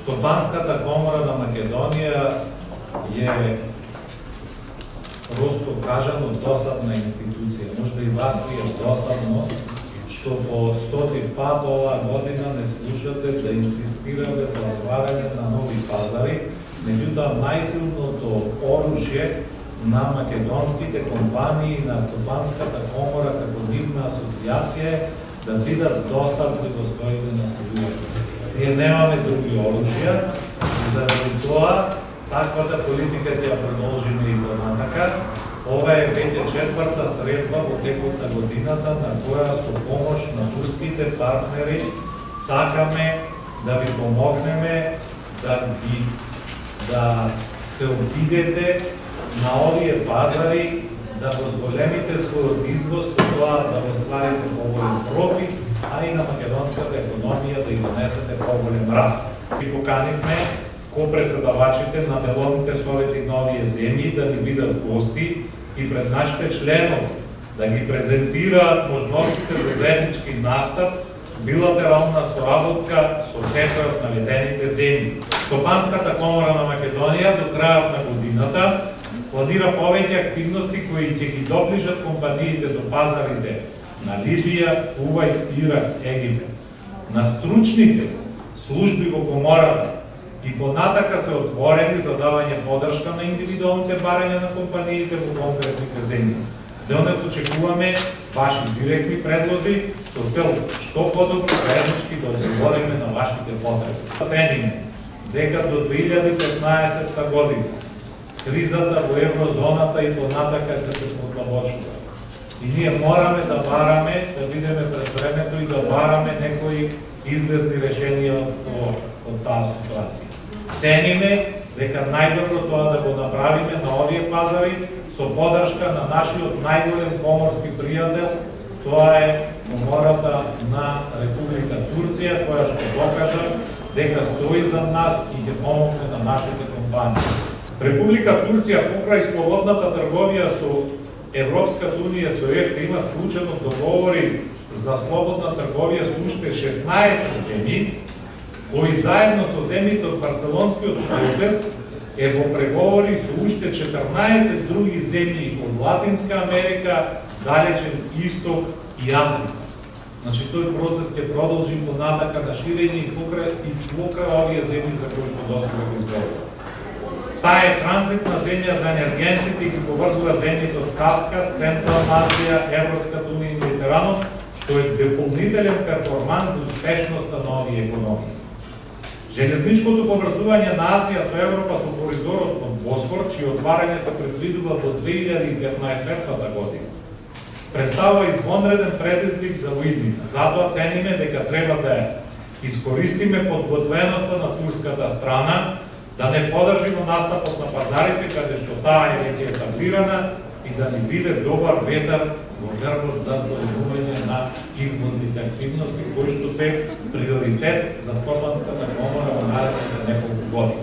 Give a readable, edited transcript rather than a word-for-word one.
Стопанската комора на Македонија е, просто кажано, досадна институција. Можда и вас ви е досадно, што по 100 пат оваа година не слушате да инсистираме за отварање на нови пазари, меѓутоа најсилното оружје на македонските компании, на Стопанската комора како нивна асоциација е да бидат досадни во своите наступувања. Ние немаме други оружја и заради тоа таквата политика ќе ја продолжиме и понатака. Ова е веќе четврта средба во текот на годината на која со помош на турските партнери сакаме да ви помогнеме да се обидете на овие пазари, да го зголемите својот извоз, со тоа да го стварите поголем профит, а и на македонската економија да ја донесете поголем раст. И поканивме ко-преседавачите на деловните совети на овие земји да ни бидат гости и пред нашите членови да ги презентираат можностите за заеднички настап, билатерална соработка со секој од наведените земји. Стопанската комора на Македонија до крајот на годината планира повеќе активности кои ќе ги доближат компаниите до пазарите на Либија, Кувајт, Ирак, Египет. На стручните служби во комората и понатака се отворени за давање подршка на индивидуалните барања на компаниите во конкретните земји. Денес очекуваме ваши директни предлози со цел што подобро заеднички да одговориме на вашите потреби. Цениме дека до 2015 година кризата во еврозоната и понатака ќе се подлабочува. И ние мораме да бараме, да бидеме пред времето и да бараме некои излезни решенија од таа ситуација. Цениме дека најдобро тоа да го направиме на овие пазари со подршка на нашиот најголем поморски пријател, тоа е комората на Република Турција, која што докажа дека стои за нас и ќе помогне на нашите компании. Република Турција покрај слободната трговија со Европската унија, со ЕФТА, има склучено договори за слободна трговија со уште 16 земји, кои заедно со земјите од Барцелонскиот процес е во преговори со уште 14 други земји од Латинска Америка, Далечен Исток и Африка. Значи, тој процес ќе продолжи понатака на ширење и покрај овие земји за кои што досега го изговоруваме. Таа е транзитна земја за енергенците и ги поврзува земјите од Кавказ, Централна Азија, Европската унија и Медитеранот, што е дополнителен перформанс за успешноста на овие економии. Железничкото поврзување на Азија со Европа со коридорот од Босфор, чие отварање се предвидува во 2015 година, представува извонреден предизвик за уиднина. Затоа цениме дека треба да искористиме подготвеноста на турската страна, да не подржиме настапот на пазарите каде што таа е веќе етаблирана и да ни биде добар ветар во грбот за зголемување на извозните активности, кои што се приоритет за Стопанската комора во наредните неколку години.